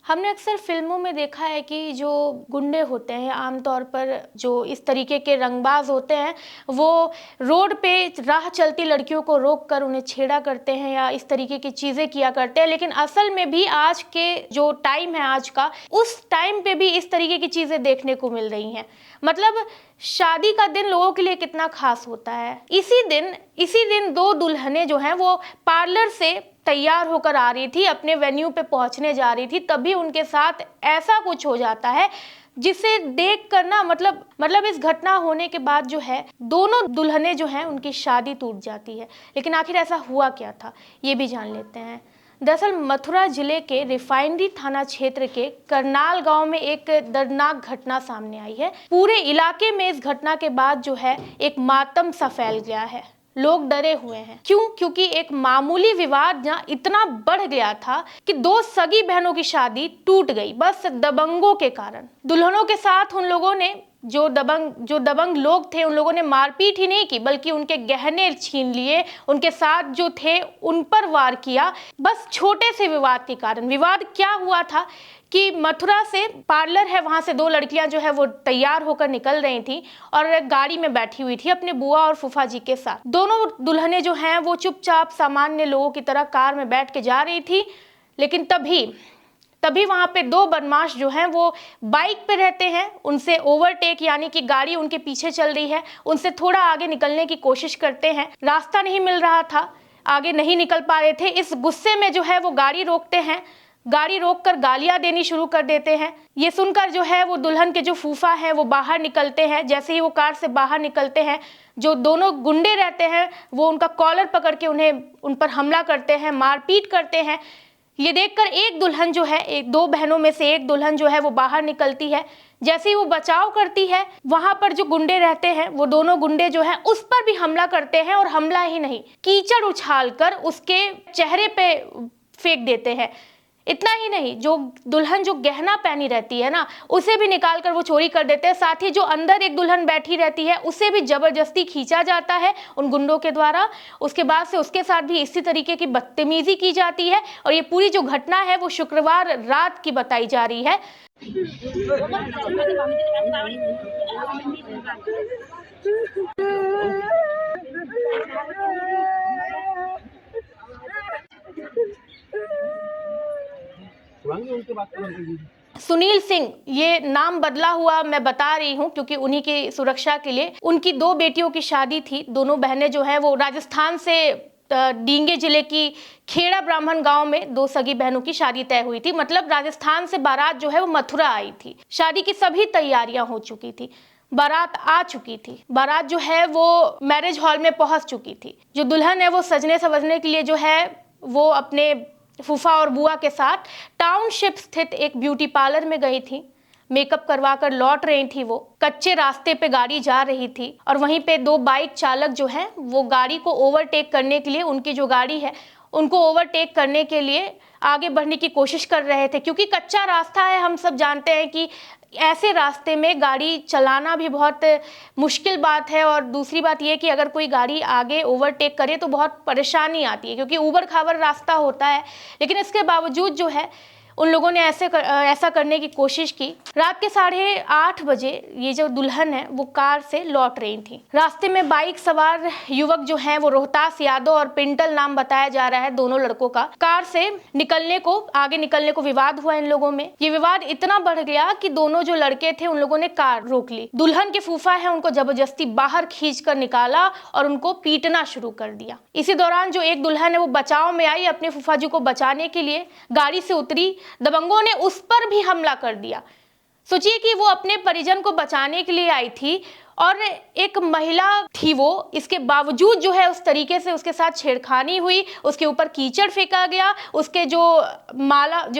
हमने अक्सर फिल्मों में देखा है कि जो गुंडे होते हैं आमतौर पर जो इस तरीके के रंगबाज होते हैं वो रोड पे राह चलती लड़कियों को रोक कर उन्हें छेड़ा करते हैं या इस तरीके की चीज़ें किया करते हैं। लेकिन असल में भी आज के जो टाइम है आज का, उस टाइम पे भी इस तरीके की चीज़ें देखने को मिल रही हैं। मतलब शादी का दिन लोगों के लिए कितना खास होता है। इसी दिन दो दुल्हनें जो हैं वो पार्लर से तैयार होकर आ रही थी, अपने वेन्यू पे पहुंचने जा रही थी, तभी उनके साथ ऐसा कुछ हो जाता है जिसे देख कर ना मतलब इस घटना होने के बाद जो है दोनों दुल्हनें जो हैं उनकी शादी टूट जाती है। लेकिन आखिर ऐसा हुआ क्या था, ये भी जान लेते हैं। दरअसल मथुरा जिले के रिफाइनरी थाना क्षेत्र के करनाल गांव में एक दर्दनाक घटना सामने आई है। पूरे इलाके में इस घटना के बाद जो है एक मातम सा फैल गया है। लोग डरे हुए हैं। क्यों? क्योंकि एक मामूली विवाद जहाँ इतना बढ़ गया था कि दो सगी बहनों की शादी टूट गई, बस दबंगों के कारण। दुल्हनों के साथ उन लोगों ने जो दबंग लोग थे उन लोगों ने मारपीट ही नहीं की, बल्कि उनके गहने छीन लिए, उनके साथ जो थे उन पर वार किया, बस छोटे से विवाद के कारण। विवाद क्या हुआ था कि मथुरा से पार्लर है, वहां से दो लड़कियां जो है वो तैयार होकर निकल रही थी और गाड़ी में बैठी हुई थी अपने बुआ और फूफा जी के साथ। दोनों दुल्हनें जो हैं वो चुपचाप सामान्य लोगों की तरह कार में बैठ के जा रही थी। लेकिन तभी वहां पे दो बदमाश जो हैं वो बाइक पे रहते हैं, उनसे ओवरटेक यानी कि गाड़ी उनके पीछे चल रही है, उनसे थोड़ा आगे निकलने की कोशिश करते हैं। रास्ता नहीं मिल रहा था, आगे नहीं निकल पा रहे थे। इस गुस्से में जो है वो गाड़ी रोकते हैं, गाड़ी रोककर गालियां देनी शुरू कर देते हैं। ये सुनकर जो है वो दुल्हन के जो फूफा हैं वो बाहर निकलते हैं। जैसे ही वो कार से बाहर निकलते हैं, जो दोनों गुंडे रहते हैं वो उनका कॉलर पकड़ के उन पर हमला करते हैं, मारपीट करते हैं। ये देखकर एक दुल्हन जो है, दो बहनों में से एक दुल्हन जो है वो बाहर निकलती है। जैसे ही वो बचाव करती है, वहां पर जो गुंडे रहते हैं वो दोनों गुंडे जो है उस पर भी हमला करते हैं, और हमला ही नहीं, कीचड़ उछालकर उसके चेहरे पे फेंक देते हैं। इतना ही नहीं, जो दुल्हन जो गहना पहनी रहती है ना, उसे भी निकाल कर वो चोरी कर देते हैं। साथ ही जो अंदर एक दुल्हन बैठी रहती है उसे भी जबरदस्ती खींचा जाता है उन गुंडों के द्वारा। उसके बाद से उसके साथ भी इसी तरीके की बदतमीजी की जाती है। और ये पूरी जो घटना है वो शुक्रवार रात की बताई जा रही है। सुनील सिंह, ये नाम बदला हुआ मैं बता रही हूँ क्योंकि उन्हीं की सुरक्षा के लिए। उनकी दो बेटियों की शादी थी। दोनों बहनें जो है वो राजस्थान से डींगे जिले की खेड़ा ब्राह्मण गांव में दो सगी बहनों की शादी तय हुई थी। मतलब राजस्थान से बारात जो है वो मथुरा आई थी। शादी की सभी तैयारियां हो चुकी थी, बारात आ चुकी थी, बारात जो है वो मैरिज हॉल में पहुंच चुकी थी। जो दुल्हन है वो सजने सवजने के लिए जो है वो अपने फूफा और बुआ के साथ टाउनशिप स्थित एक ब्यूटी पार्लर में गई थी। मेकअप करवा कर लौट रही थी। वो कच्चे रास्ते पे गाड़ी जा रही थी और वहीं पे दो बाइक चालक जो हैं वो गाड़ी को ओवरटेक करने के लिए, उनकी जो गाड़ी है उनको ओवरटेक करने के लिए आगे बढ़ने की कोशिश कर रहे थे। क्योंकि कच्चा रास्ता है, हम सब जानते हैं कि ऐसे रास्ते में गाड़ी चलाना भी बहुत मुश्किल बात है। और दूसरी बात यह कि अगर कोई गाड़ी आगे ओवरटेक करे तो बहुत परेशानी आती है, क्योंकि ऊबड़ खाबड़ रास्ता होता है। लेकिन इसके बावजूद जो है उन लोगों ने ऐसा करने की कोशिश की। रात के 8:30 बजे ये जो दुल्हन है वो कार से लौट रही थी। रास्ते में बाइक सवार युवक जो हैं वो रोहतास यादव और पिंटल नाम बताया जा रहा है दोनों लड़कों का, कार से आगे निकलने को विवाद हुआ इन लोगों में। ये विवाद इतना बढ़ गया कि दोनों जो लड़के थे उन लोगों ने कार रोक ली। दुल्हन के फूफा है उनको जबरदस्ती बाहर खींच कर निकाला और उनको पीटना शुरू कर दिया। इसी दौरान जो एक दुल्हन है वो बचाव में आई, अपने फूफा जी को बचाने के लिए गाड़ी से उतरी। दबंगों ने उस पर भी हमला कर दिया। सोचिए कि वो अपने परिजन को बचाने के लिए आई थी और एक महिला थी वो, इसके बावजूद जो है उस तरीके से उसके साथ छेड़खानी हुई। उसके ऊपर कीचड़ फेंका गया, उसके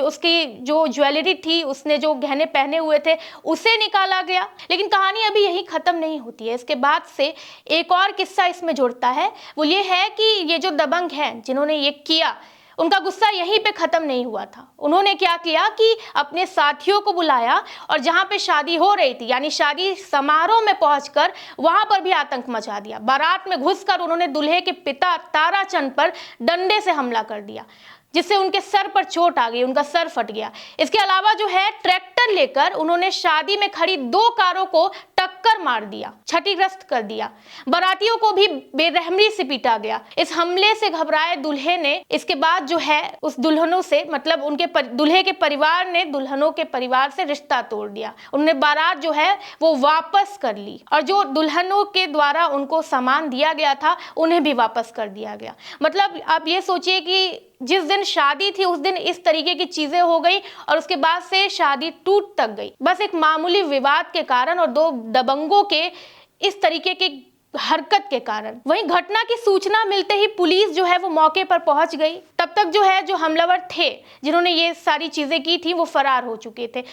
उसकी जो ज्वेलरी थी, उसने जो गहने पहने हुए थे उसे निकाला गया। लेकिन कहानी अभी यही खत्म नहीं होती है। इसके बाद से एक और किस्सा इसमें जुड़ता है। वो ये है कि ये जो दबंग हैं जिन्होंने ये किया, उनका गुस्सा यहीं पे खत्म नहीं हुआ था। उन्होंने क्या किया कि अपने साथियों को बुलाया और जहां पे शादी हो रही थी यानी शादी समारोह में पहुंचकर वहां पर भी आतंक मचा दिया। बारात में घुसकर उन्होंने दूल्हे के पिता ताराचंद पर डंडे से हमला कर दिया, जिससे उनके सर पर चोट आ गई, उनका सर फट गया। इसके अलावा जो है ट्रैक्टर लेकर उन्होंने शादी में खड़ी 2 कारों को टक्कर मार दिया, क्षतिग्रस्त कर दिया। बारातियों को भी बेरहमी से पीटा गया। इस हमले से घबराए दूल्हे ने इसके बाद जो है उस दुल्हनों से मतलब उनके दूल्हे के परिवार ने दुल्हनों के परिवार से रिश्ता तोड़ दिया। उन्होंने बारात जो है वो वापस कर ली और जो दुल्हनों के द्वारा उनको सामान दिया गया था उन्हें भी वापस कर दिया गया। मतलब आप ये सोचिए कि जिस दिन शादी थी उस दिन इस तरीके की चीजें हो गई और उसके बाद से शादी टूट तक गई, बस एक मामूली विवाद के कारण और 2 दबंगों के इस तरीके की हरकत के कारण। वहीं घटना की सूचना मिलते ही पुलिस जो है वो मौके पर पहुंच गई। तब तक जो है जो हमलावर थे जिन्होंने ये सारी चीजें की थी वो फरार हो चुके थे।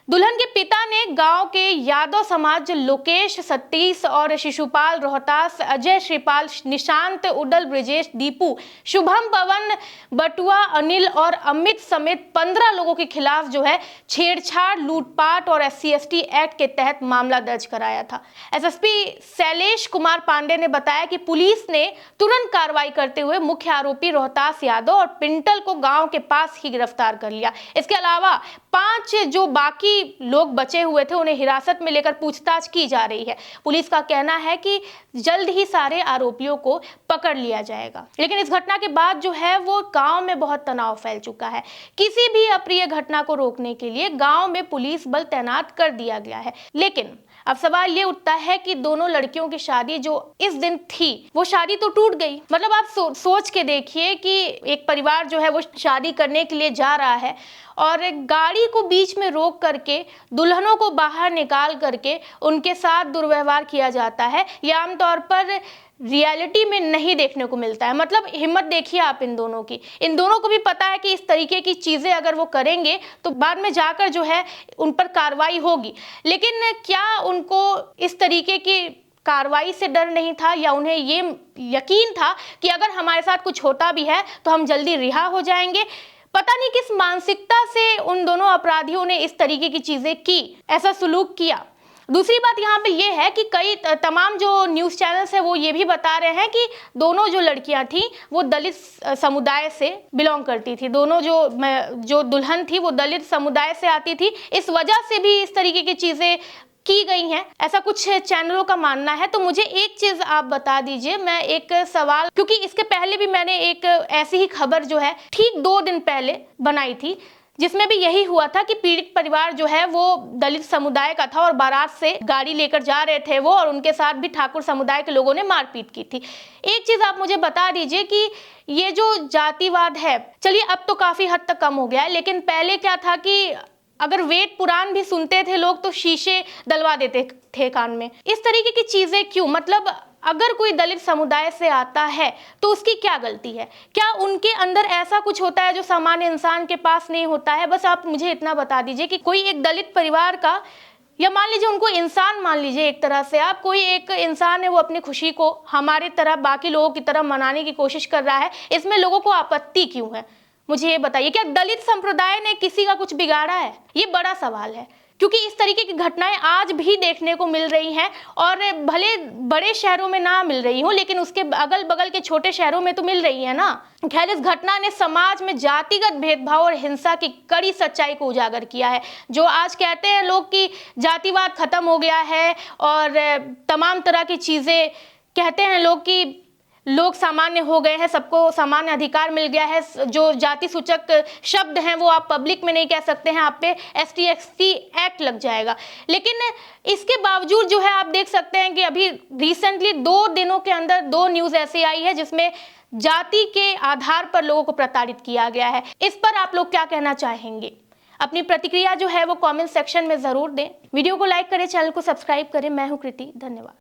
दुल्हन के पिता ने गांव के यादव समाज लोकेश, सतीश और शिशुपाल, रोहतास, अजय, श्रीपाल, निशांत, उडल, ब्रिजेश, दीपू, शुभम, पवन, बटुआ, अनिल और अमित समेत 15 लोगों के खिलाफ जो है छेड़छाड़, लूटपाट और SC/ST एक्ट के तहत मामला दर्ज कराया था। SSP शैलेश कुमार पांडे ने बताया कि पुलिस ने तुरंत कार्रवाई करते हुए मुख्य आरोपी रोहतास यादव और पिंटल को गांव के पास ही गिरफ्तार कर लिया। इसके अलावा 5 जो बाकी लोग बचे हुए थे उन्हें हिरासत में लेकर पूछताछ की जा रही है। पुलिस का कहना है कि जल्द ही सारे आरोपियों को पकड़ लिया जाएगा। लेकिन इस घटना के बाद जो है वो गांव में बहुत तनाव फैल चुका है। किसी भी अप्रिय घटना को रोकने के लिए गांव में पुलिस बल तैनात कर दिया गया है। लेकिन अब सवाल ये उठता है कि दोनों लड़कियों की शादी जो इस दिन थी वो शादी तो टूट गई। मतलब आप सोच के देखिए कि एक परिवार जो है वो शादी करने के लिए जा रहा है और गाड़ी को बीच में रोक करके दुल्हनों को बाहर निकाल करके उनके साथ दुर्व्यवहार किया जाता है। यह आमतौर पर रियलिटी में नहीं देखने को मिलता है। मतलब हिम्मत देखिए आप इन दोनों की। इन दोनों को भी पता है कि इस तरीके की चीजें अगर वो करेंगे तो बाद में जाकर जो है उन पर कार्रवाई होगी। लेकिन क्या उनको इस तरीके की कार्रवाई से डर नहीं था या उन्हें ये यकीन था कि अगर हमारे साथ कुछ होता भी है तो हम जल्दी रिहा हो जाएंगे? पता नहीं किस मानसिकता से उन दोनों अपराधियों ने इस तरीके की चीजें की, ऐसा सुलूक किया। दूसरी बात यहाँ पे ये है कि कई तमाम जो न्यूज़ चैनल्स है वो ये भी बता रहे हैं कि दोनों जो लड़कियां थी वो दलित समुदाय से बिलोंग करती थी। दोनों जो दुल्हन थी वो दलित समुदाय से आती थी। इस वजह से भी इस तरीके की चीजें की गई हैं, ऐसा कुछ चैनलों का मानना है। तो मुझे एक चीज आप बता दीजिए, मैं एक सवाल, क्योंकि इसके पहले भी मैंने एक ऐसी ही खबर जो है ठीक 2 दिन पहले बनाई थी जिसमें भी यही हुआ था कि पीड़ित परिवार जो है वो दलित समुदाय का था और बारात से गाड़ी लेकर जा रहे थे वो, और उनके साथ भी ठाकुर समुदाय के लोगों ने मारपीट की थी। एक चीज आप मुझे बता दीजिए कि ये जो जातिवाद है, चलिए अब तो काफी हद तक कम हो गया है, लेकिन पहले क्या था कि अगर वेद पुराण भी सुनते थे लोग तो शीशे डलवा देते थे कान में। इस तरीके की चीजें क्यों? मतलब अगर कोई दलित समुदाय से आता है तो उसकी क्या गलती है? क्या उनके अंदर ऐसा कुछ होता है जो सामान्य इंसान के पास नहीं होता है? बस आप मुझे इतना बता दीजिए कि कोई एक दलित परिवार का, या मान लीजिए उनको इंसान मान लीजिए, एक तरह से आप, कोई एक इंसान है वो अपनी खुशी को हमारे तरह बाकी लोगों की तरह मनाने की कोशिश कर रहा है, इसमें लोगों को आपत्ति क्यों है? मुझे ये बताइए, क्या दलित संप्रदाय ने किसी का कुछ बिगाड़ा है? ये बड़ा सवाल है, क्योंकि इस तरीके की घटनाएं आज भी देखने को मिल रही हैं और भले बड़े शहरों में ना मिल रही हो लेकिन उसके अगल बगल के छोटे शहरों में तो मिल रही है ना। खैर, इस घटना ने समाज में जातिगत भेदभाव और हिंसा की कड़ी सच्चाई को उजागर किया है। जो आज कहते हैं लोग कि जातिवाद खत्म हो गया है और तमाम तरह की चीजें कहते हैं लोग कि लोग सामान्य हो गए हैं, सबको सामान्य अधिकार मिल गया है, जो जाति सूचक शब्द हैं वो आप पब्लिक में नहीं कह सकते हैं, आप पे ST/ST एक्ट लग जाएगा। लेकिन इसके बावजूद जो है आप देख सकते हैं कि अभी रिसेंटली 2 दिनों के अंदर 2 न्यूज़ ऐसी आई है जिसमें जाति के आधार पर लोगों को प्रताड़ित किया गया है। इस पर आप लोग क्या कहना चाहेंगे? अपनी प्रतिक्रिया जो है वो कमेंट सेक्शन में जरूर दें। वीडियो को लाइक करें, चैनल को सब्सक्राइब करें। मैं हूं कृति, धन्यवाद।